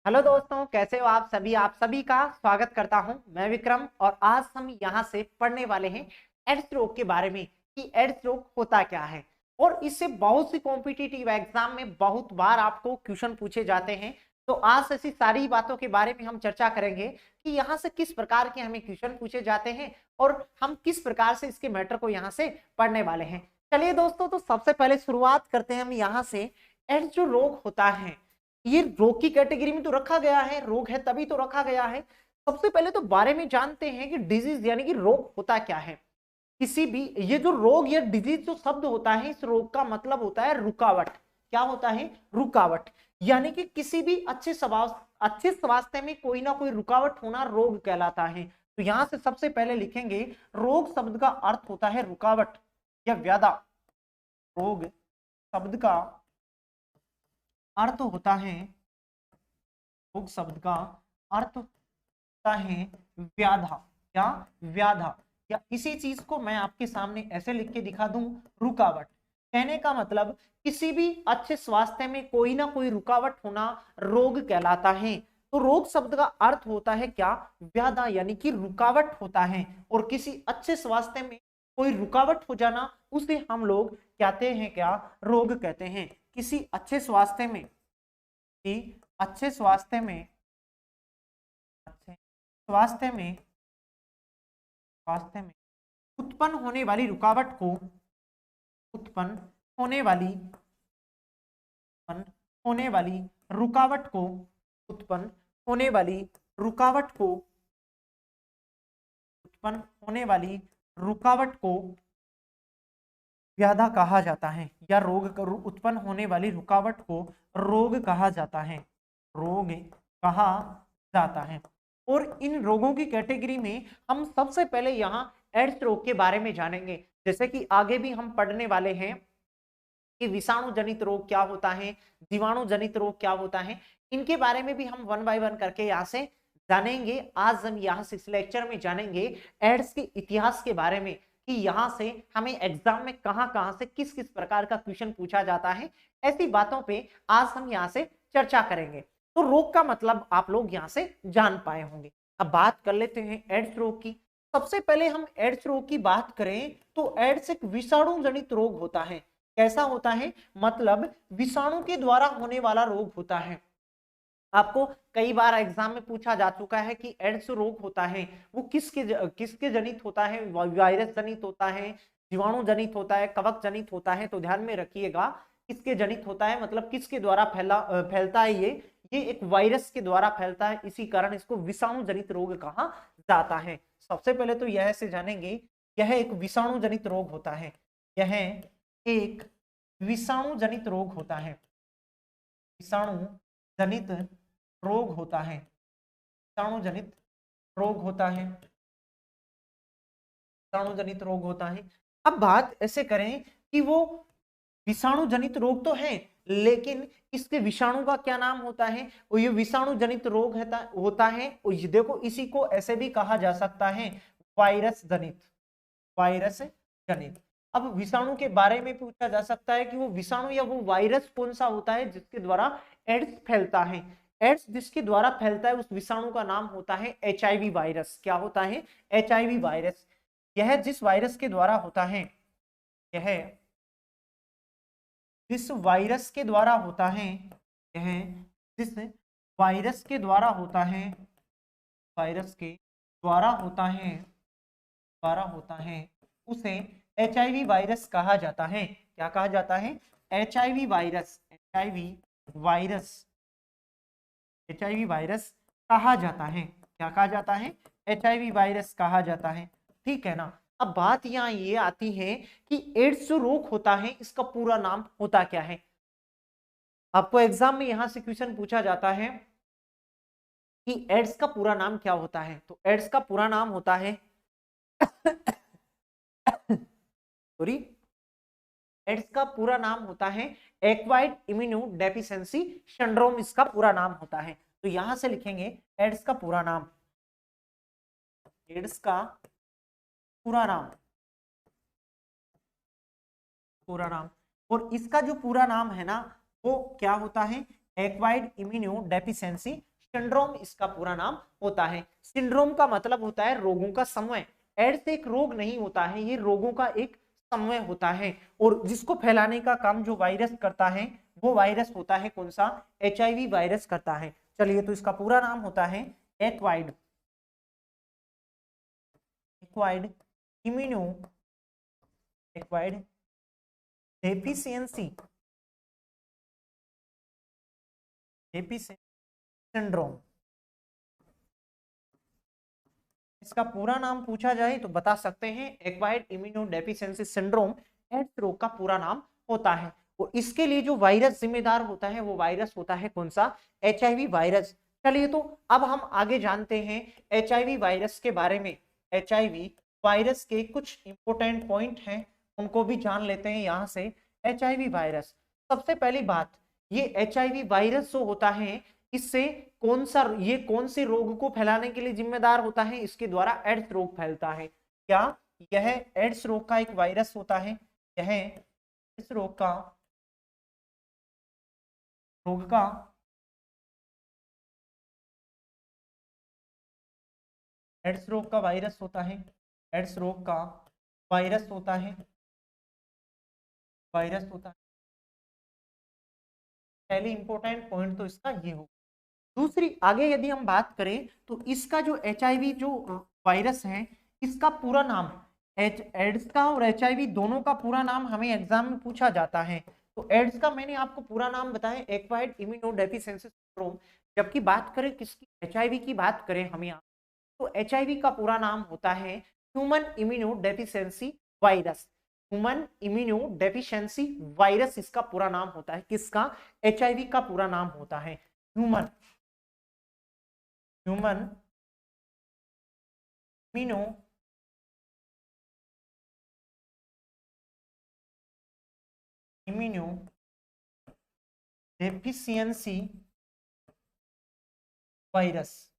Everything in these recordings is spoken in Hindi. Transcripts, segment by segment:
हेलो दोस्तों, कैसे हो आप सभी का स्वागत करता हूं। मैं विक्रम और आज हम यहां से पढ़ने वाले हैं एड्स रोग के बारे में कि एड्स रोग होता क्या है। और इससे बहुत सी कॉम्पिटिटिव एग्जाम में बहुत बार आपको क्वेश्चन पूछे जाते हैं। तो आज ऐसी सारी बातों के बारे में हम चर्चा करेंगे कि यहाँ से किस प्रकार के हमें क्वेश्चन पूछे जाते हैं और हम किस प्रकार से इसके मैटर को यहाँ से पढ़ने वाले हैं। चलिए दोस्तों, तो सबसे पहले शुरुआत करते हैं हम यहाँ से। एड्स जो रोग होता है, ये रोग की कैटेगरी में तो रखा गया है, रोग है तभी तो रखा गया है। सबसे पहले तो बारे में जानते हैं कि डिजीज यानी कि रोग होता क्या है। किसी भी ये जो रोग या डिजीज जो शब्द होता है, इस रोग का मतलब होता है रुकावट। क्या होता है? रुकावट। यानी कि किसी भी अच्छे स्वास्थ्य में कोई ना कोई रुकावट होना रोग कहलाता है। तो यहां से सबसे पहले लिखेंगे, रोग शब्द का अर्थ होता है रुकावट या व्याधा। रोग शब्द का अर्थ होता है, रोग शब्द का अर्थ होता है व्याधा। क्या? व्याधा। या इसी चीज को मैं आपके सामने ऐसे लिख के दिखा दूं, रुकावट। कहने का मतलब किसी भी अच्छे स्वास्थ्य में कोई ना कोई रुकावट होना रोग कहलाता है। तो रोग शब्द का अर्थ होता है क्या? व्याधा, यानी कि रुकावट होता है। और किसी अच्छे स्वास्थ्य में कोई रुकावट हो जाना, उसे हम लोग कहते हैं क्या? रोग कहते हैं। किसी अच्छे स्वास्थ्य में, अच्छे स्वास्थ्य में, अच्छे स्वास्थ्य में उत्पन्न होने वाली रुकावट को, उत्पन्न होने वाली उत्पन्न होने वाली रुकावट को उत्पन्न होने वाली रुकावट को उत्पन्न होने वाली रुकावट को व्याधा कहा जाता है। या उत्पन्न होने वाली रुकावट को रोग कहा जाता है। रोग कहा जाता है। और इन रोगों की कैटेगरी में हम सबसे पहले यहाँ एड्स रोग के बारे में जानेंगे। जैसे कि आगे भी हम पढ़ने वाले हैं कि विषाणु जनित रोग क्या होता है, जीवाणु जनित रोग क्या होता है। इनके बारे में भी हम वन बाय वन करके यहाँ से जानेंगे। आज हम यहाँ से इस लेक्चर में जानेंगे एड्स के इतिहास के बारे में कि यहाँ से हमें एग्जाम में कहाँ कहाँ से किस किस प्रकार का क्वेश्चन पूछा जाता है। ऐसी बातों पे आज हम यहाँ से चर्चा करेंगे। तो रोग का मतलब आप लोग यहाँ से जान पाए होंगे। अब बात कर लेते हैं एड्स रोग की। सबसे पहले हम एड्स रोग की बात करें तो एड्स एक विषाणु जनित रोग होता है। कैसा होता है? मतलब विषाणु के द्वारा होने वाला रोग होता है। आपको कई बार एग्जाम में पूछा जा चुका है कि एड्स रोग होता है वो किसके जनित होता है? वायरस जनित होता है, जीवाणु जनित होता है, कवक जनित होता है। तो ध्यान में रखिएगा, किसके जनित होता है मतलब किसके द्वारा फैलता है। ये एक वायरस के द्वारा फैलता है, इसी कारण इसको विषाणु जनित रोग कहा जाता है। सबसे पहले तो यह से जानेंगे, यह एक विषाणु जनित रोग होता है। यह एक विषाणु जनित रोग होता है। विषाणु जनित रोग होता है। विषाणु जनित रोग होता है। विषाणु जनित रोग होता है। अब बात ऐसे करें कि वो विषाणु जनित रोग तो है, लेकिन इसके विषाणु का क्या नाम होता है? वो ये विषाणु जनित रोग होता है। और ये देखो, इसी को ऐसे भी कहा जा सकता है वायरस जनित, वायरस जनित। अब विषाणु के बारे में पूछा जा सकता है कि वो विषाणु या वो वायरस कौन सा होता है जिसके द्वारा एड्स फैलता है। एड्स जिसके द्वारा फैलता है उस विषाणु का नाम होता है एचआईवी वायरस। क्या होता है? HIV virus. यह जिस वायरस के द्वारा होता है, यह जिस वायरस के द्वारा होता है, यह जिस वायरस के द्वारा होता है, वायरस के द्वारा होता है उसे एचआईवी वायरस कहा जाता है। क्या कहा जाता है? HIV virus. एचआईवी वायरस कहा जाता है। क्या कहा जाता है? एचआईवी वायरस कहा जाता है। ठीक है ना। अब बात यहाँ ये आती है कि एड्स जो रोग होता है इसका पूरा नाम होता क्या है। आपको एग्जाम में यहां से क्वेश्चन पूछा जाता है कि एड्स का पूरा नाम क्या होता है। तो एड्स का पूरा नाम होता है सॉरी, एड्स का पूरा नाम होता है एक्वायर्ड इम्यूनो डेफिशिएंसी सिंड्रोम। इसका पूरा नाम होता है। तो यहां से लिखेंगे एड्स का पूरा नाम, एड्स का पूरा नाम, पूरा नाम। और इसका जो पूरा नाम है ना, वो क्या होता है? एक्वायर्ड इम्यूनो डेफिशिएंसी सिंड्रोम इसका पूरा नाम होता है। सिंड्रोम का मतलब होता है रोगों का समूह। एड्स एक रोग नहीं होता है, ये रोगों का एक समूह होता है, और जिसको फैलाने का काम जो वायरस करता है वो वायरस होता है कौन सा, HIV वायरस करता है। चलिए, तो इसका पूरा नाम होता है acquired immuno acquired deficiency syndrome. इसका पूरा नाम पूछा जाए तो बता सकते हैं acquired immuno deficiency syndrome AIDS रोग का पूरा नाम होता है। और इसके लिए जो वायरस जिम्मेदार होता है वो वायरस होता है कौन सा, HIV वायरस। चलिए, तो अब हम आगे जानते हैं HIV वायरस के बारे में। HIV वायरस के कुछ इंपोर्टेंट पॉइंट हैं, उनको भी जान लेते हैं यहाँ से। HIV वायरस, सबसे पहली बात, ये HIV वायरस जो होता है इससे कौन से रोग को फैलाने के लिए जिम्मेदार होता है, इसके द्वारा एड्स रोग फैलता है। क्या यह एड्स रोग का एक वायरस होता है? यह एड्स रोग का एड्स रोग का वायरस होता है। एड्स रोग का वायरस होता है, पहली इंपॉर्टेंट पॉइंट तो इसका ये हो। दूसरी, आगे यदि हम बात करें तो इसका जो HIV जो वायरस है, इसका पूरा नाम, एड्स का और HIV दोनों का पूरा नाम हमें एग्जाम में पूछा जाता है। तो एड्स का मैंने आपको पूरा नाम बताया, एक्वायर्ड इम्यूनो डेफिशिएंसी सिंड्रोम। जबकि बात करें किसकी, HIV की बात करें हम यहाँ, तो HIV का पूरा नाम होता है human immuno deficiency virus. Human immuno deficiency virus इसका पूरा नाम होता है। किसका, HIV का पूरा नाम होता है ह्यूमन इम्यूनो डेफिशिएंसी वायरस,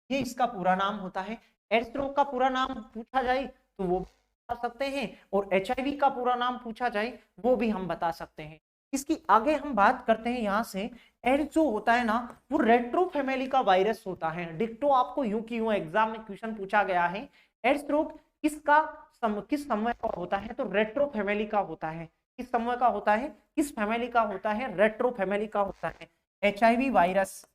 ये इसका पूरा नाम होता है। एड्स रोग का पूरा नाम पूछा जाए तो वो बता सकते हैं, और HIV का पूरा नाम पूछा जाए वो भी हम बता सकते हैं। इसकी आगे हम बात करते हैं यहाँ से। एड्स जो होता है ना, वो रेट्रो फैमिली का वायरस होता है। डिक्टो आपको यूं की यूं एग्जाम में क्वेश्चन पूछा गया है। एड्स रोग किस समूह का होता है, तो रेट्रो फैमिली का होता है। किस समूह का होता है, किस फैमिली का होता है, रेट्रो फैमिली का होता है। HIV वायरस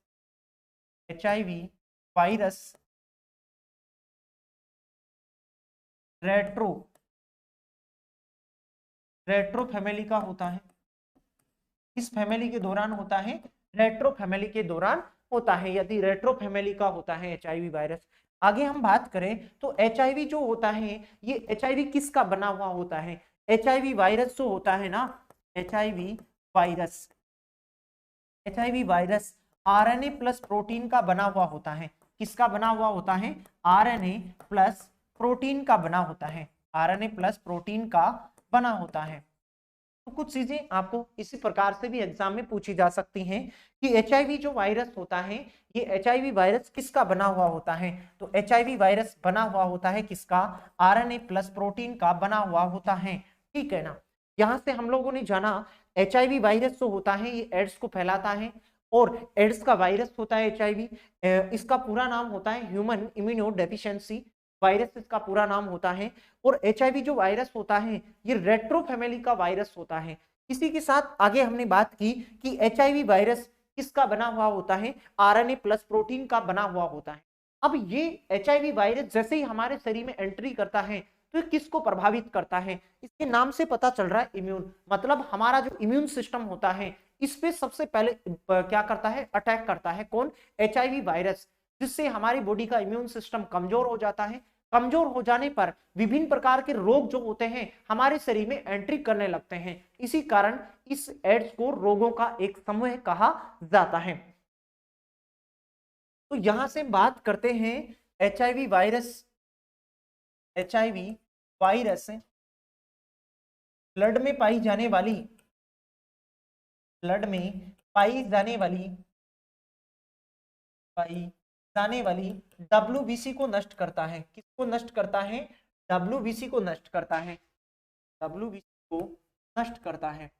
रेट्रो फैमिली का होता है। इस फैमिली के दौरान होता है, रेट्रो फैमिली के दौरान होता है, यदि रेट्रो फैमिली का होता है HIV वायरस। आगे हम बात करें तो HIV जो होता है, ये HIV किसका बना हुआ होता है, HIV वायरस जो होता है ना, HIV virus RNA plus protein का बना हुआ होता है। किसका बना हुआ होता है, RNA प्लस प्रोटीन का बना होता है। RNA प्लस प्रोटीन का बना होता है। तो कुछ चीजें आपको इसी प्रकार से भी एग्जाम में पूछी जा सकती हैं कि HIV जो वायरस होता है, ये HIV वायरस किसका बना हुआ होता है, तो HIV वायरस बना हुआ होता है किसका, RNA प्लस प्रोटीन का बना हुआ होता है। ठीक है ना। यहां से हम लोगों ने जाना HIV वायरस जो होता है ये एड्स को फैलाता है, और एड्स का वायरस होता है HIV। इसका पूरा नाम होता है ह्यूमन इम्यूनो डेफिशिएंसी वायरस, इसका पूरा नाम होता है। और HIV जो वायरस होता है ये रेट्रो फैमिली का वायरस होता है। इसी के साथ आगे हमने बात की कि HIV वायरस किसका बना हुआ होता है, RNA प्लस प्रोटीन का बना हुआ होता है। अब ये HIV वायरस जैसे ही हमारे शरीर में एंट्री करता है तो किसको प्रभावित करता है, इसके नाम से पता चल रहा है इम्यून, मतलब हमारा जो इम्यून सिस्टम होता है इस पे सबसे पहले क्या करता है, अटैक करता है। कौन, HIV वायरस, जिससे हमारी बॉडी का इम्यून सिस्टम कमजोर हो जाता है। कमजोर हो जाने पर विभिन्न प्रकार के रोग जो होते हैं हमारे शरीर में एंट्री करने लगते हैं। इसी कारण इस एड्स को रोगों का एक समूह कहा जाता है। तो यहां से बात करते हैं HIV वायरस ब्लड में पाई जाने वाली WBC को नष्ट करता है। किसको नष्ट करता है, WBC को नष्ट करता है। WBC को नष्ट करता है।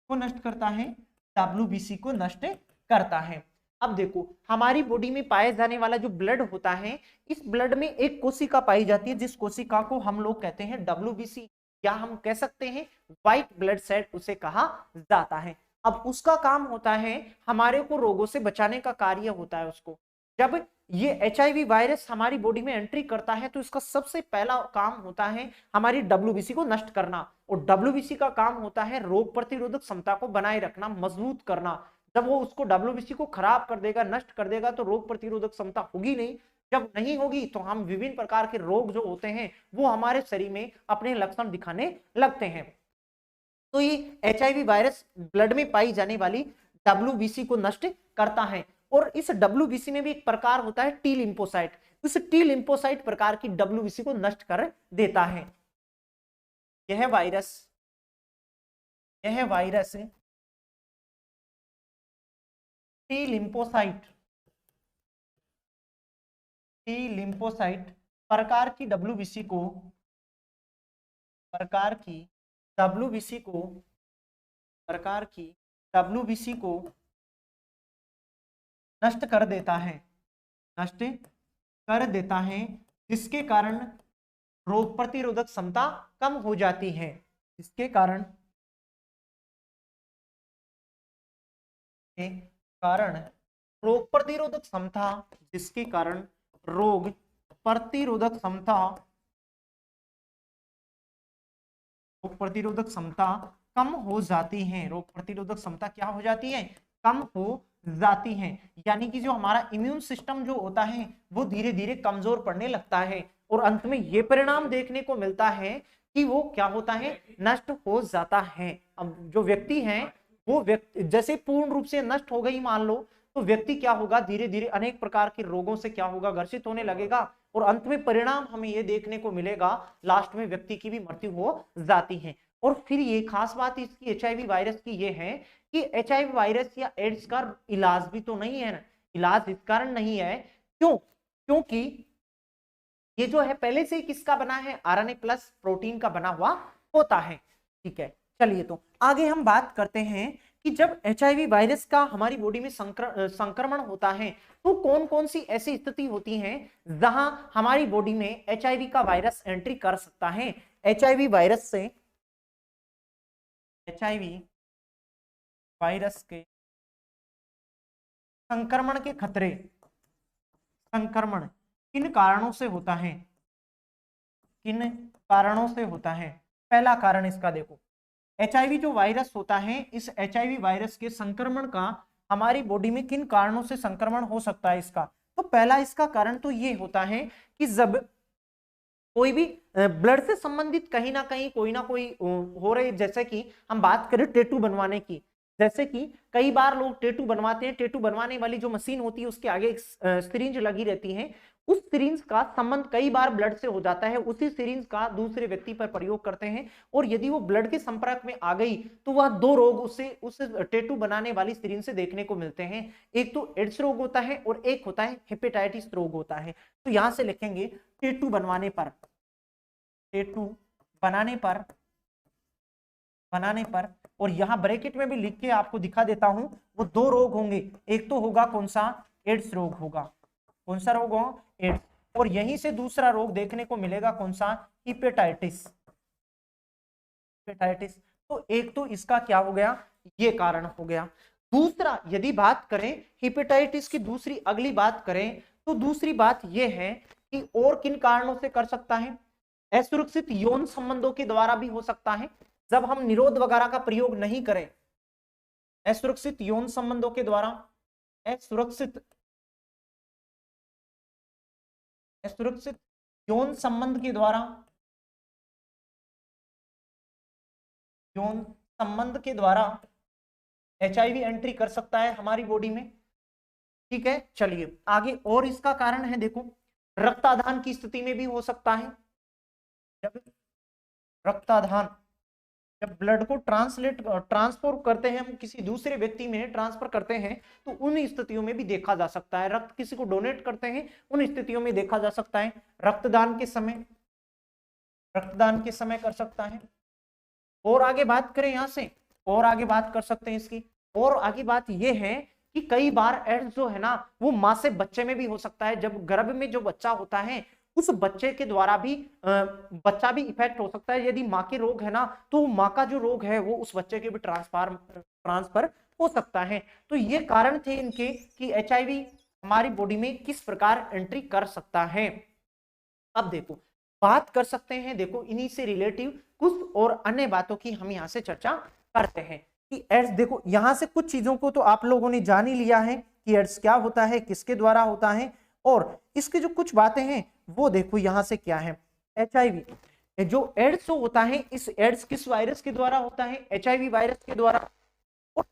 को नष्ट करता है, WBC को नष्ट करता है। अब देखो हमारी बॉडी में पाए जाने वाला जो ब्लड होता है, इस ब्लड में एक कोशिका पाई जाती है जिस कोशिका को हम लोग कहते हैं WBC, या हम कह सकते हैं व्हाइट ब्लड सेल उसे कहा जाता है। अब उसका काम होता है हमारे को रोगों से बचाने का कार्य होता है उसको। जब ये HIV वायरस हमारी बॉडी में एंट्री करता है तो इसका सबसे पहला काम होता है हमारी WBC को नष्ट करना, और WBC का काम होता है रोग प्रतिरोधक क्षमता को बनाए रखना, मजबूत करना। जब वो उसको WBC को खराब कर देगा, नष्ट कर देगा, तो रोग प्रतिरोधक क्षमता होगी नहीं। जब नहीं होगी तो हम विभिन्न प्रकार के रोग जो होते हैं वो हमारे शरीर में अपने लक्षण दिखाने लगते हैं। तो ये HIV वायरस ब्लड में पाई जाने वाली WBC को नष्ट करता है। और इस WBC में भी एक प्रकार होता है टी लिम्फोसाइट, इस टी लिम्फोसाइट प्रकार की WBC को नष्ट कर देता है। यह वायरस टी लिम्फोसाइट प्रकार की WBC को नष्ट कर देता है, जिसके कारण रोग प्रतिरोधक क्षमता कम हो जाती है, जिसके कारण रोग प्रतिरोधक क्षमता कम हो जाती है। रोग प्रतिरोधक क्षमता क्या हो जाती है? कम हो जाती है। यानी कि जो हमारा इम्यून सिस्टम जो होता है वो धीरे धीरे कमजोर पड़ने लगता है, और अंत में ये परिणाम देखने को मिलता है कि वो क्या होता है? नष्ट हो जाता है। अब जो व्यक्ति है वो व्यक्ति जैसे पूर्ण रूप से नष्ट हो गई मान लो, तो व्यक्ति क्या होगा? धीरे धीरे अनेक प्रकार के रोगों से क्या होगा? ग्रसित होने लगेगा, और अंत में परिणाम हमें ये देखने को मिलेगा, लास्ट में व्यक्ति की भी मृत्यु हो जाती है। और फिर ये खास बात इसकी HIV वायरस की ये है कि HIV वायरस या एड्स का इलाज भी तो नहीं है ना, इलाज इस कारण नहीं है, क्योंकि ये जो है पहले से किसका बना है? RNA प्लस प्रोटीन का बना हुआ होता है। ठीक है, चलिए तो आगे हम बात करते हैं कि जब HIV वायरस का हमारी बॉडी में संक्रमण होता है तो कौन कौन सी ऐसी स्थिति होती है जहां हमारी बॉडी में HIV का वायरस एंट्री कर सकता है। HIV वायरस के संक्रमण के खतरे, संक्रमण किन कारणों से होता है? पहला कारण इसका देखो, HIV जो वायरस होता है, इस HIV वायरस के संक्रमण का हमारी बॉडी में किन कारणों से संक्रमण हो सकता है इसका? तो पहला इसका कारण तो ये होता है कि जब कोई भी ब्लड से संबंधित कहीं ना कहीं कोई ना कोई हो रहे, जैसे कि हम बात करें टेटू बनवाने की, जैसे कि कई बार लोग टेटू बनवाते हैं, टेटू बनवाने वाली जो मशीन होती है उसके आगे एक सिरिंज लगी रहती है, उस सिरिंज का संबंध कई बार ब्लड से हो जाता है, उसी सिरिंज का दूसरे व्यक्ति पर प्रयोग करते हैं, और यदि वो ब्लड के संपर्क में आ गई तो वह दो रोग उससे उस टेटू बनाने वाली सिरिंज से देखने को मिलते हैं। एक तो एड्स रोग होता है और एक होता है हेपेटाइटिस रोग होता है। तो यहां से लिखेंगे टेटू बनाने पर, और यहां ब्रैकेट में भी लिख के आपको दिखा देता हूं, वो दो रोग होंगे। एक तो होगा कौन सा? एड्स रोग होगा। कौन सा रोग होगा? एड्स। और यहीं से दूसरा रोग देखने को मिलेगा कौन सा? हेपेटाइटिस। तो एक तो इसका क्या हो गया? ये कारण हो गया। दूसरा यदि बात करें हेपेटाइटिस की, दूसरी अगली बात करें तो दूसरी बात यह है कि और किन कारणों से कर सकता है? असुरक्षित यौन संबंधों के द्वारा भी हो सकता है, जब हम निरोध वगैरह का प्रयोग नहीं करें। असुरक्षित यौन संबंधों के द्वारा, असुरक्षित यौन संबंध के द्वारा, HIV एंट्री कर सकता है हमारी बॉडी में। ठीक है, चलिए आगे। और इसका कारण है देखो, रक्तादान की स्थिति में भी हो सकता है। जब ब्लड को ट्रांसफर करते हैं, हम किसी दूसरे व्यक्ति में ट्रांसफर करते हैं, तो उन स्थितियों में भी देखा जा सकता है। रक्त किसी को डोनेट करते हैं, उन स्थितियों में देखा जा सकता है। रक्तदान के समय कर सकता है। और आगे बात करें यहां से और आगे बात कर सकते हैं इसकी। और आगे बात ये है कि कई बार एड्स जो है ना वो माँ से बच्चे में भी हो सकता है। जब गर्भ में जो बच्चा होता है उस बच्चे के द्वारा भी बच्चा भी इफेक्ट हो सकता है। यदि माँ के रोग है ना तो माँ का जो रोग है वो उस बच्चे के भी ट्रांसफर हो सकता है। तो ये कारण थे इनके कि एचआईवी हमारी बॉडी में किस प्रकार एंट्री कर सकता है। अब देखो बात कर सकते हैं, देखो इन्हीं से रिलेटिव कुछ और अन्य बातों की हम यहाँ से चर्चा करते हैं कि एड्स। देखो यहाँ से कुछ चीजों को तो आप लोगों ने जान ही लिया है कि एड्स क्या होता है, किसके द्वारा होता है, और इसके जो कुछ बातें हैं वो देखो यहाँ से क्या है। एचआईवी जो एड्स होता है, इस एड्स किस वायरस के द्वारा होता है? एचआईवी वायरस के द्वारा। और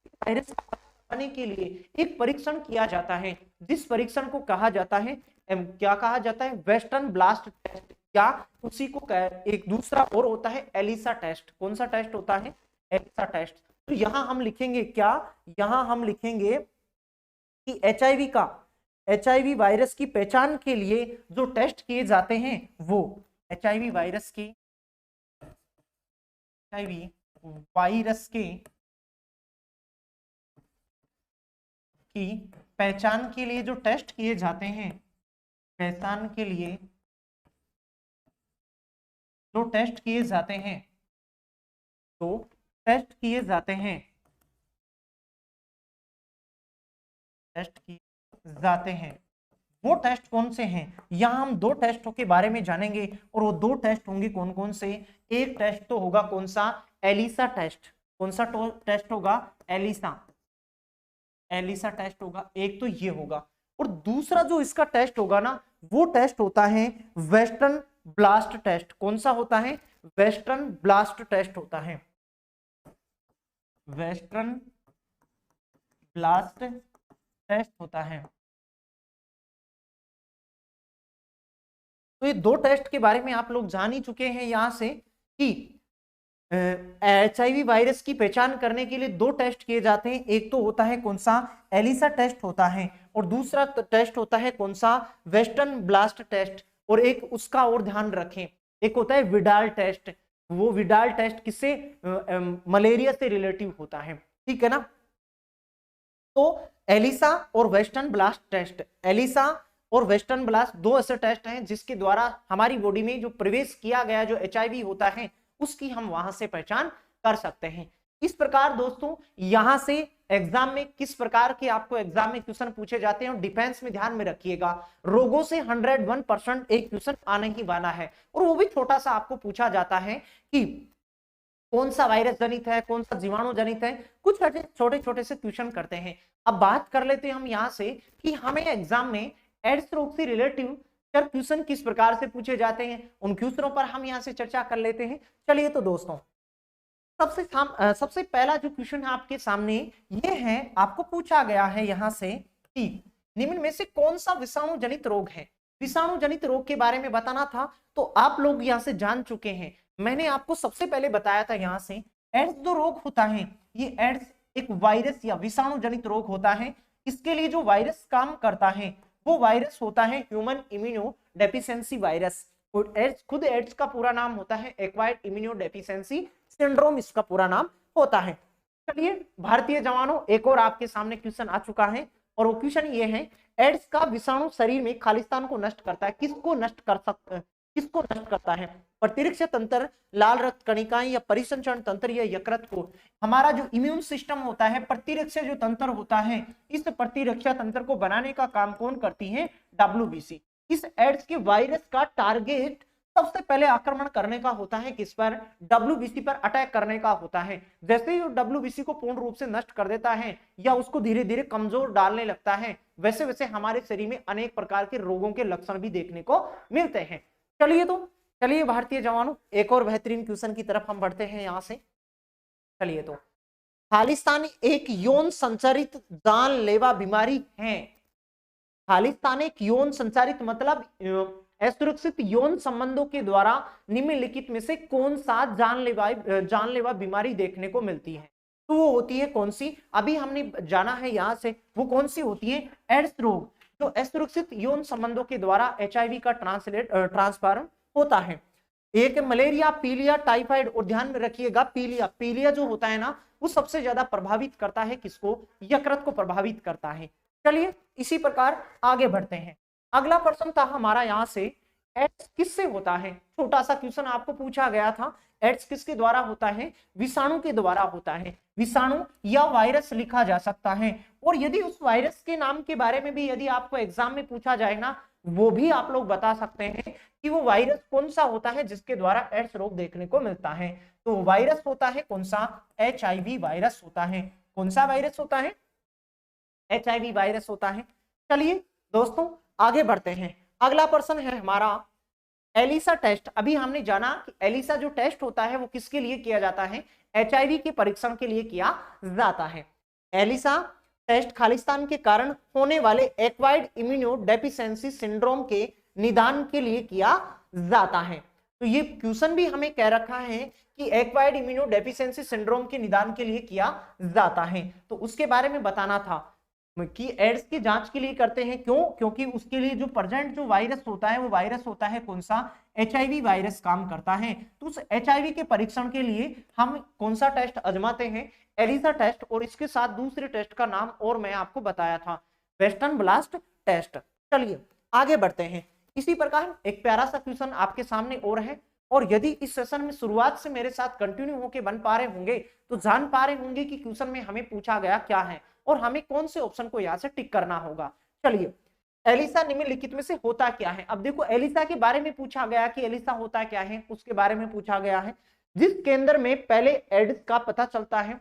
वायरस पाने के लिए एक परीक्षण किया जाता है जिस परीक्षण को कहा जाता है क्या कहा जाता है? वेस्टर्न ब्लास्ट टेस्ट, या उसी को एक दूसरा और होता है एलिसा टेस्ट। कौन सा टेस्ट होता है? ELISA test. तो यहां हम लिखेंगे क्या? यहां हम लिखेंगे कि एचआईवी वायरस की पहचान के लिए जो टेस्ट किए जाते हैं वो एचआईवी वायरस की पहचान के लिए जो टेस्ट किए जाते हैं, पहचान के लिए जो टेस्ट किए जाते हैं, तो टेस्ट किए जाते हैं, टेस्ट किए जाते हैं, वो टेस्ट कौन से हैं? यहां हम दो टेस्टों के बारे में जानेंगे और वो दो टेस्ट होंगे कौन कौन से? एक टेस्ट तो होगा कौन सा? ELISA test. कौन सा टेस्ट होगा? एलिसा टेस्ट होगा, एक तो ये होगा। और दूसरा जो इसका टेस्ट होगा ना वो टेस्ट होता है वेस्टर्न ब्लास्ट टेस्ट। कौन सा होता है? वेस्टर्न ब्लास्ट टेस्ट होता है, वेस्टर्न ब्लास्ट टेस्ट होता है। तो ये दो टेस्ट के बारे में आप लोग जान ही चुके हैं यहां से कि एचआईवी वायरस की पहचान करने के लिए दो टेस्ट किए जाते हैं। एक तो होता है कौन सा? एलिसा टेस्ट होता है, और दूसरा टेस्ट होता है कौन सा? Western blast test. और एक उसका और ध्यान रखें, एक होता है विडाल टेस्ट। वो विडाल टेस्ट किससे? मलेरिया से रिलेटिव होता है, ठीक है ना। तो एलिसा और वेस्टर्न ब्लास्ट टेस्ट, एलिसा और वेस्टर्न ब्लास्ट दो ऐसे टेस्ट हैं जिसके द्वारा हमारी बॉडी में जो प्रवेश किया गया जो एचआईवी होता है उसकी हम वहां से पहचान कर सकते हैं। इस प्रकार दोस्तों यहां से एग्जाम में किस प्रकार के आपको एग्जाम में क्वेश्चन पूछे जाते हैं, और डिफेंस में ध्यान में रखिएगा रोगों से 101% एक क्वेश्चन आने ही वाला है, और वो भी छोटा सा आपको पूछा जाता है कि कौन सा वायरस जनित है, कौन सा जीवाणु जनित है, कुछ छोटे छोटे से क्वेश्चन करते हैं। अब बात कर लेते हैं हम यहाँ से कि हमें एग्जाम में एड्स रोग से रिलेटिव क्वेश्चन किस प्रकार से पूछे जाते हैं, उन क्वेश्चनों पर हम यहाँ से चर्चा कर लेते हैं। चलिए तो दोस्तों सबसे पहला जो क्वेश्चन है आपके सामने ये है, आपको पूछा गया है यहाँ से कि निम्न में से कौन सा विषाणु जनित रोग है। विषाणु जनित रोग के बारे में बताना था तो आप लोग यहाँ से जान चुके हैं। मैंने आपको सबसे पहले बताया था यहाँ से एड्स जो रोग होता है, ये एड्स एक वायरस या विषाणु जनित रोग होता है। इसके लिए जो वायरस काम करता है वो वायरस होता है ह्यूमन इम्यूनो डेफिशिएंसी वायरस। और एड्स, खुद एड्स का पूरा नाम होता है एक्वायर्ड इम्यूनो डेफिशिएंसी सिंड्रोम, इसका पूरा नाम होता है। चलिए भारतीय जवानों, एक और आपके सामने क्वेश्चन आ चुका है, और वो क्वेश्चन ये है एड्स का विषाणु शरीर में खालिस्तान को नष्ट करता है, किसको नष्ट करता है? प्रतिरक्षा तंत्र, लाल रक्त कणिकाएं, या परिसंचरण तंत्र, या यकृत को? हमारा जो इम्यून सिस्टम होता है, प्रतिरक्षा जो तंत्र होता है, इस प्रतिरक्षा तंत्र को बनाने का काम कौन करती है? WBC। इस एड्स के वायरस का टारगेट सबसे पहले आक्रमण करने का होता है किस पर? WBC पर अटैक करने का होता है। जैसे ही WBC को पूर्ण रूप से नष्ट कर देता है या उसको धीरे धीरे कमजोर डालने लगता है, वैसे वैसे हमारे शरीर में अनेक प्रकार के रोगों के लक्षण भी देखने को मिलते हैं। चलिए भारतीय जवानों, एक और बेहतरीन क्वेश्चन की तरफ हम बढ़ते हैं यहाँ से। चलिए तो खालिस्तानी एक यौन संचारित जानलेवा बीमारी है। खालिस्तान एक यौन संचारित मतलब असुरक्षित यौन संबंधों के द्वारा निम्नलिखित में से कौन सा जानलेवा बीमारी देखने को मिलती है? तो वो होती है कौन सी? अभी हमने जाना है यहाँ से, वो कौन सी होती है? एड्स रोग, जो असुरक्षित यौन संबंधों के द्वारा एचआईवी का ट्रांसफर होता है। एक मलेरिया, पीलिया, टाइफाइड, और ध्यान में रखिएगा पीलिया, पीलिया जो होता है ना वो सबसे ज्यादा प्रभावित करता है किसको, यकृत को प्रभावित करता है। चलिए इसी प्रकार आगे बढ़ते हैं। अगला प्रश्न था हमारा यहाँ से, एड्स किससे होता है, छोटा सा क्वेश्चन आपको पूछा गया था, एड्स किसके द्वारा होता है, विषाणु के द्वारा होता है। विषाणु या वायरस लिखा जा सकता है, और यदि उस वायरस के नाम के बारे में भी यदि आपको एग्जाम में पूछा जाए ना, वो भी आप लोग बता सकते हैं कि वो वायरस कौन सा होता है जिसके द्वारा एड्स रोग देखने को मिलता है। तो वायरस होता है कौन सा, HIV वायरस होता है। कौन सा वायरस होता है, HIV वायरस होता है। चलिए दोस्तों आगे बढ़ते हैं। अगला प्रश्न है हमारा एलिसा टेस्ट। अभी हमने जाना कि एलिसा जो टेस्ट होता है वो किसके लिए किया जाता है, HIV के परीक्षण के लिए किया जाता है। एलिसा टेस्ट खालिस्तान के कारण होने वाले एक्वायर्ड इम्यूनोडेफिशिएंसी सिंड्रोम के निदान के लिए किया जाता है। तो ये क्वेश्चन भी हमें कह रखा है कि एक्वायर्ड इम्यूनोडेफिशिएंसी सिंड्रोम के निदान के लिए किया जाता है, तो उसके बारे में बताना था कि एड्स की जांच के लिए करते हैं। क्यों, क्योंकि उसके लिए जो प्रेजेंट जो वायरस होता है वो वायरस होता है कौन सा, HIV वायरस काम करता है। तो उस HIV के परीक्षण के लिए हम कौन सा टेस्ट आजमाते हैं, एलिसा टेस्ट, और इसके साथ दूसरे टेस्ट का नाम और मैं आपको बताया था, वेस्टर्न ब्लास्ट टेस्ट। चलिए आगे बढ़ते हैं। इसी प्रकार एक प्यारा सा क्वेश्चन आपके सामने और है, और यदि इस सेशन में शुरुआत से मेरे साथ कंटिन्यू होके बन पा रहे होंगे तो जान पा रहे होंगे कि क्वेश्चन में हमें पूछा गया क्या है और हमें कौन से ऑप्शन को यहाँ से टिक करना होगा। चलिए, एलिसा निम्नलिखित में से होता क्या है। अब देखो एलिसा के बारे में पूछा गया कि एलिसा होता क्या है, उसके बारे में पूछा गया है। जिस केंद्र में पहले एड्स का पता चलता है,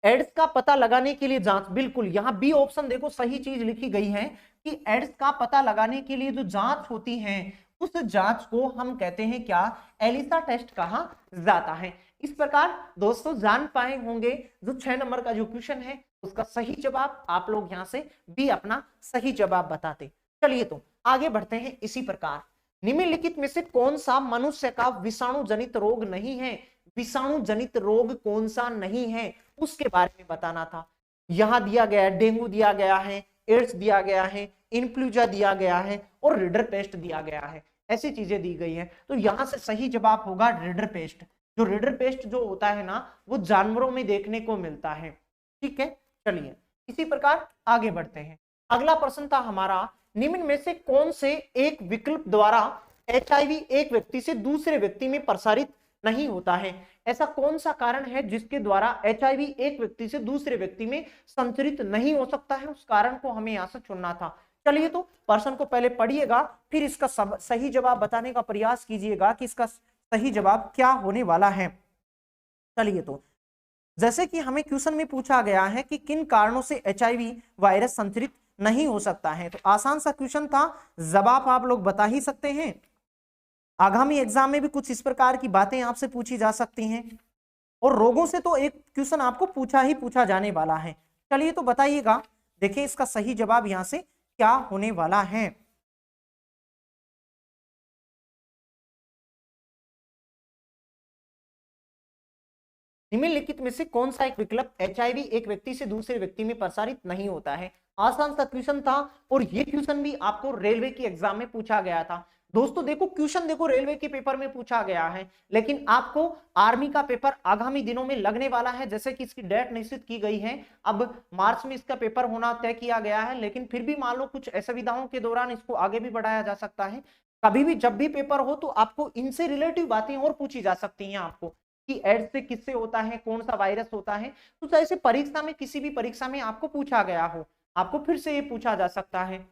एड्स का पता लगाने के लिए जांच, बिल्कुल यहाँ बी ऑप्शन देखो सही चीज लिखी गई है कि एड्स का पता लगाने के लिए जो जांच होती है उस जांच को हम कहते हैं क्या, एलिसा टेस्ट कहा जाता है। इस प्रकार दोस्तों जान पाए होंगे जो 6 नंबर का जो क्वेश्चन है उसका सही जवाब आप लोग यहां से भी अपना सही जवाब बताते। चलिए तो आगे बढ़ते हैं। इसी प्रकार निम्नलिखित में से कौन सा मनुष्य का विषाणु जनित रोग नहीं है, विषाणु जनित रोग कौन सा नहीं है उसके बारे में बताना था। यहां दिया गया है डेंगू दिया गया है, एड्स दिया गया है, इन्फ्लुएंजा दिया गया है और रिडर पेस्ट दिया गया है, ऐसी चीजें दी गई है। तो यहां से सही जवाब होगा रिडर पेस्ट। जो रिडर पेस्ट जो होता है ना वो जानवरों में देखने को मिलता है। ठीक है, चलिए इसी प्रकार आगे बढ़ते हैं। अगला प्रश्न था हमारा, निम्न में से कौन से एक विकल्प द्वारा HIV एक व्यक्ति से दूसरे व्यक्ति में प्रसारित नहीं होता है। ऐसा कौन सा कारण है जिसके द्वारा HIV एक व्यक्ति से दूसरे व्यक्ति में संचरित नहीं हो सकता है, उस कारण को हमें यहां से चुनना था। चलिए तो प्रश्न को पहले पढ़िएगा फिर इसका सही जवाब बताने का प्रयास कीजिएगा कि इसका सही जवाब क्या होने वाला है। चलिए तो जैसे कि हमें क्वेश्चन में पूछा गया है कि किन कारणों से HIV वायरस संचरित नहीं हो सकता है, तो आसान सा क्वेश्चन था, जवाब आप लोग बता ही सकते हैं। आगामी एग्जाम में भी कुछ इस प्रकार की बातें आपसे पूछी जा सकती हैं, और रोगों से तो एक क्वेश्चन आपको पूछा जाने वाला है। चलिए तो बताइएगा, देखिए इसका सही जवाब यहां से क्या होने वाला है। निम्नलिखित में से कौन सा एक विकल्प HIV एक व्यक्ति से दूसरे व्यक्ति में प्रसारित नहीं होता है। आसान सा क्वेश्चन था, और ये क्वेश्चन भी आपको रेलवे की एग्जाम में पूछा गया था। दोस्तों देखो क्वेश्चन देखो रेलवे के पेपर में पूछा गया है, लेकिन आपको आर्मी का पेपर आगामी दिनों में लगने वाला है। जैसे कि इसकी डेट निश्चित की गई है, अब मार्च में इसका पेपर होना तय किया गया है, लेकिन फिर भी मान लो कुछ असुविधाओं के दौरान इसको आगे भी बढ़ाया जा सकता है। कभी भी जब भी पेपर हो तो आपको इनसे रिलेटिव बातें और पूछी जा सकती हैं आपको कि एड्स से किससे होता है, कौन सा वायरस होता है। तो जैसे परीक्षा में किसी भी परीक्षा में आपको पूछा गया हो, आपको फिर से ये पूछा जा सकता है।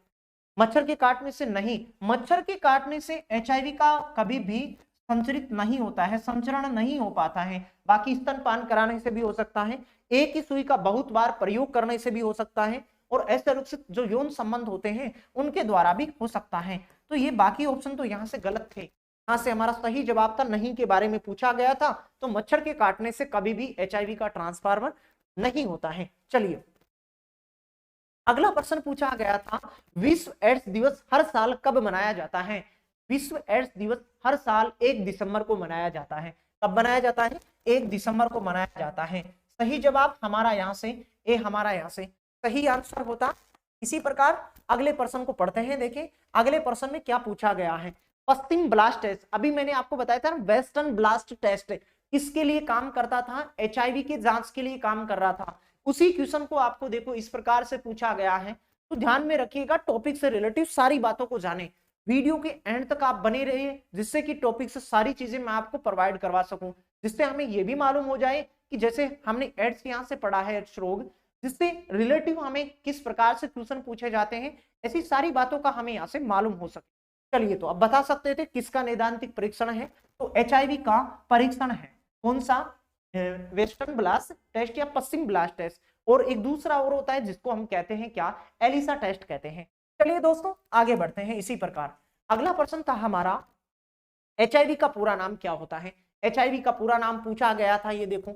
मच्छर के काटने से नहीं, मच्छर के काटने से HIV का कभी भी संचरित नहीं होता है, संचरण नहीं हो पाता है। बाकी स्तनपान कराने से भी हो सकता है, एक ही सुई का बहुत बार प्रयोग करने से भी हो सकता है, और असुरक्षित जो यौन संबंध होते हैं उनके द्वारा भी हो सकता है। तो ये बाकी ऑप्शन तो यहाँ से गलत थे। यहाँ से हमारा सही जवाब था नहीं के बारे में पूछा गया था, तो मच्छर के काटने से कभी भी HIV का ट्रांसफार्मर नहीं होता है। चलिए अगला प्रश्न पूछा गया था, विश्व एड्स दिवस हर साल कब मनाया जाता है। विश्व एड्स दिवस हर साल 1 दिसंबर को मनाया जाता है। कब मनाया जाता है, 1 दिसंबर को मनाया जाता है। सही जवाब हमारा यहाँ से ए, हमारा यहाँ से सही आंसर होता। इसी प्रकार अगले प्रश्न को पढ़ते हैं। देखें अगले प्रश्न में क्या पूछा गया है। पश्चिम ब्लास्ट टेस्ट, अभी मैंने आपको बताया था ना वेस्टर्न ब्लास्ट टेस्ट, इसके लिए काम करता था, एचआईवी के जांच के लिए काम कर रहा था। उसी क्वेश्चन को आपको देखो इस प्रकार से पूछा गया है, तो ध्यान में रखिएगा, टॉपिक से रिलेटिव सारी बातों को जाने, वीडियो के एंड तक आप बने रहिए, जिससे कि टॉपिक से सारी चीजें मैं आपको प्रोवाइड करवा सकूं, जिससे हमें यह भी मालूम हो जाए कि जैसे हमने एड्स यहां से पढ़ा है, एड्स रोग, जिससे रिलेटिव हमें किस प्रकार से क्वेश्चन पूछे जाते हैं, ऐसी सारी बातों का हमें यहाँ से मालूम हो सके। चलिए, तो अब बता सकते थे किसका नैदांतिक परीक्षण है, तो एचआईवी का परीक्षण है, कौन सा, वेस्टर्न ब्लास्ट टेस्ट या पश्चिम ब्लास्ट टेस्ट, और एक दूसरा और होता है जिसको हम कहते हैं क्या, एलिसा टेस्ट कहते हैं। चलिए दोस्तों आगे बढ़ते हैं। इसी प्रकार अगला प्रश्न था हमारा, एचआईवी का पूरा नाम क्या होता है। एचआईवी का पूरा नाम पूछा गया था, ये देखो,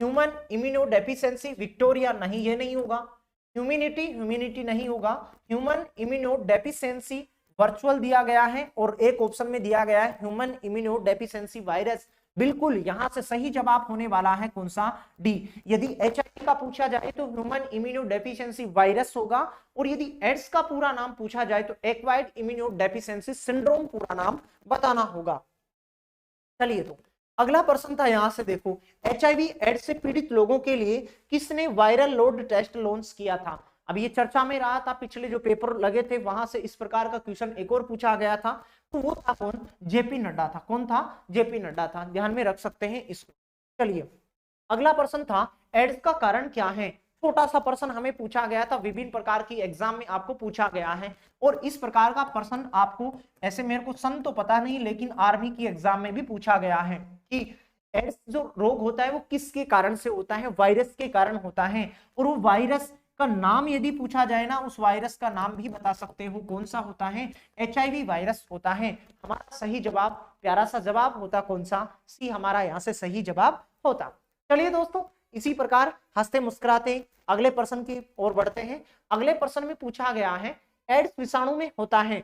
ह्यूमन इम्यूनोडेफिशिएंसी विक्टोरिया, नहीं ये नहीं होगा, ह्यूमिनिटी नहीं होगा, ह्यूमन इम्यूनोडेफिशिएंसी वर्चुअल दिया गया है, और एक ऑप्शन में दिया गया है ह्यूमन इम्यूनोडेफिशिएंसी वायरस। बिल्कुल यहां से सही जवाब होने वाला है कौन सा, डी। यदि एचआईवी का पूछा जाए तो ह्यूमन इम्यूनोडेफिशिएंसी वायरस होगा, और यदि एड्स का पूरा नाम पूछा जाए तो एक्वायर्ड इम्यूनोडेफिशिएंसी सिंड्रोम पूरा नाम बताना होगा। चलिए, तो अगला प्रश्न था, यहां से देखो, एचआईवी एड्स से पीड़ित लोगों के लिए किसने वायरल लोड टेस्ट लॉन्च किया था। अब ये चर्चा में रहा था, पिछले जो पेपर लगे थे वहां से इस प्रकार का क्वेश्चन एक और पूछा गया था, तो वो था कौन, जेपी नड्डा था। कौन था, जेपी नड्डा था, ध्यान में रख सकते हैं इसको। चलिए, अगला प्रश्न था, एड्स का कारण क्या है। छोटा सा प्रश्न हमें पूछा गया था, विभिन्न प्रकार की एग्जाम में आपको पूछा गया है, और इस प्रकार का प्रश्न आपको, ऐसे मेरे को सन तो पता नहीं, लेकिन आर्मी की एग्जाम में भी पूछा गया है कि एड्स जो रोग होता है वो किसके कारण से होता है, वायरस के कारण होता है, और वो वायरस का नाम यदि पूछा जाए ना, उस वायरस का नाम भी बता सकते हो, कौन सा होता है, एचआईवी वायरस होता है। हमारा सही जवाब, प्यारा सा जवाब होता कौन सा, सी हमारा यहाँ से सही जवाब होता। चलिए दोस्तों, इसी प्रकार हंसते मुस्कुराते अगले प्रश्न की ओर बढ़ते हैं। अगले प्रश्न में पूछा गया है, एड्स विषाणु में होता है,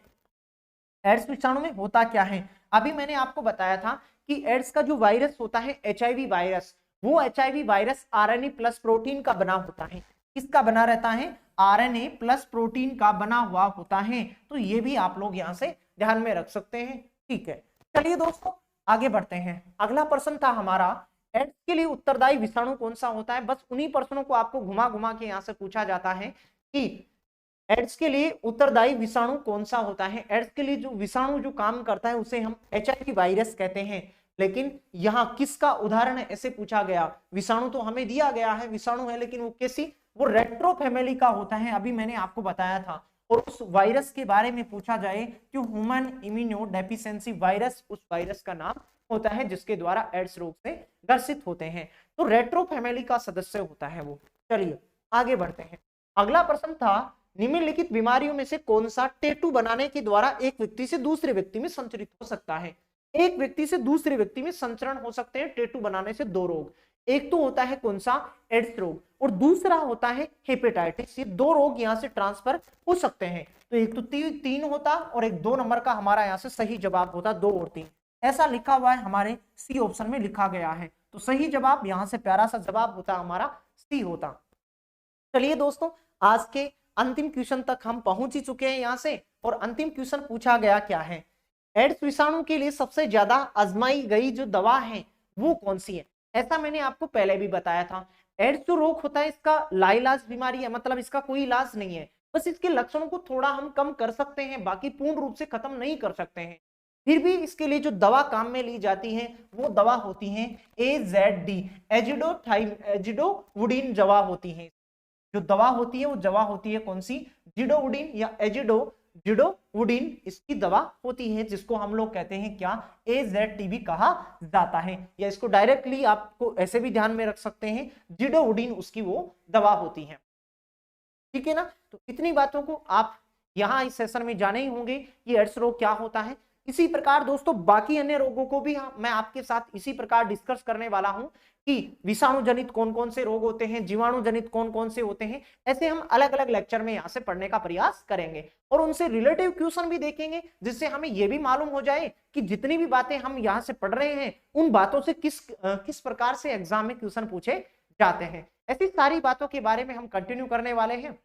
एड्स विषाणु में होता क्या है। अभी मैंने आपको बताया था कि एड्स का जो वायरस होता है एचआईवी वायरस, वो HIV virus RNA plus protein का बना होता है। किसका बना रहता है, आरएनए प्लस प्रोटीन का बना हुआ होता है। तो ये भी आप लोग यहां से ध्यान में रख सकते हैं, ठीक है। चलिए दोस्तों आगे बढ़ते हैं। अगला प्रश्न था हमारा, एड्स के लिए उत्तरदायी विषाणु कौन सा होता है। बस उन्हीं प्रश्नों को आपको घुमा घुमा के यहां से पूछा जाता है कि एड्स के लिए उत्तरदायी विषाणु कौन सा होता है। एड्स के लिए जो विषाणु जो काम करता है उसे हम एचआईवी वायरस कहते हैं, लेकिन यहाँ किसका उदाहरण है ऐसे पूछा गया। विषाणु तो हमें दिया गया है, विषाणु है, लेकिन वो कैसी, वो रेट्रो फैमिली का होता है, अभी मैंने आपको बताया था। और उस वायरस के बारे में पूछा जाए तो ह्यूमन इम्यूनोडेफिशिएंसी वायरस उस वायरस का नाम होता है जिसके द्वारा एड्स रोग से ग्रसित होते हैं। तो रेट्रो फैमिली का सदस्य होता है वो। चलिए आगे बढ़ते हैं। अगला प्रश्न था, निम्नलिखित बीमारियों में से कौन सा टैटू बनाने के द्वारा एक व्यक्ति से दूसरे व्यक्ति में संचरित हो सकता है। एक व्यक्ति से दूसरे व्यक्ति में संचरण हो सकते हैं टैटू बनाने से दो रोग। एक तो होता है कौन सा, एड्स रोग, और दूसरा होता है हेपेटाइटिस। ये दो रोग यहां से ट्रांसफर हो सकते हैं। तो एक तो तीन होता और एक 2 नंबर का हमारा यहां से सही जवाब होता, 2 और 3 ऐसा लिखा हुआ है, हमारे सी ऑप्शन में लिखा गया है। तो सही जवाब यहां से प्यारा सा जवाब होता हमारा सी होता। चलिए दोस्तों, आज के अंतिम क्वेश्चन तक हम पहुंच ही चुके हैं यहां से। और अंतिम क्वेश्चन पूछा गया क्या है, एड्स विषाणु के लिए सबसे ज्यादा आजमाई गई जो दवा है वो कौन सी है। ऐसा मैंने आपको पहले भी बताया था। एड्स जो रोग होता है इसका लाइलाज बीमारी है, मतलब इसका कोई इलाज नहीं है, बस इसके लक्षणों को थोड़ा हम कम कर सकते हैं, बाकी पूर्ण रूप से खत्म नहीं कर सकते हैं। फिर भी इसके लिए जो दवा काम में ली जाती है वो दवा होती है AZD, एजिडोवुडीन दवा होती है। जो दवा होती है वो दवा होती है कौन सी, जिडोवुडीन या जिडोवुडीन इसकी दवा होती है, जिसको हम लोग कहते हैं क्या, AZD भी कहा जाता है, या इसको डायरेक्टली आपको ऐसे भी ध्यान में रख सकते हैं, जिडोवुडीन उसकी वो दवा होती है। ठीक है ना। तो इतनी बातों को आप यहाँ इस सेशन में जाने ही होंगे कि एड्स रोग क्या होता है। इसी प्रकार दोस्तों बाकी अन्य रोगों को भी मैं आपके साथ इसी प्रकार डिस्कस करने वाला हूं कि विषाणु जनित कौन कौन से रोग होते हैं, जीवाणु जनित कौन कौन से होते हैं। ऐसे हम अलग अलग लेक्चर में यहाँ से पढ़ने का प्रयास करेंगे और उनसे रिलेटिव क्वेश्चन भी देखेंगे, जिससे हमें यह भी मालूम हो जाए कि जितनी भी बातें हम यहाँ से पढ़ रहे हैं उन बातों से किस प्रकार से एग्जाम में क्वेश्चन पूछे जाते हैं। ऐसी सारी बातों के बारे में हम कंटिन्यू करने वाले हैं।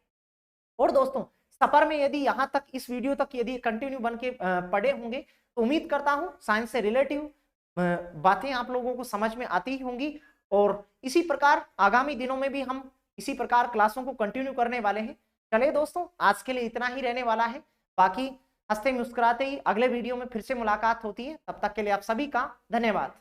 और दोस्तों सफर में यदि यहाँ तक इस वीडियो तक यदि कंटिन्यू बन के पढ़े होंगे तो उम्मीद करता हूं साइंस से रिलेटिव बातें आप लोगों को समझ में आती ही होंगी, और इसी प्रकार आगामी दिनों में भी हम इसी प्रकार क्लासों को कंटिन्यू करने वाले हैं। चलिए दोस्तों, आज के लिए इतना ही रहने वाला है। बाकी हंसते मुस्कुराते ही अगले वीडियो में फिर से मुलाकात होती है। तब तक के लिए आप सभी का धन्यवाद।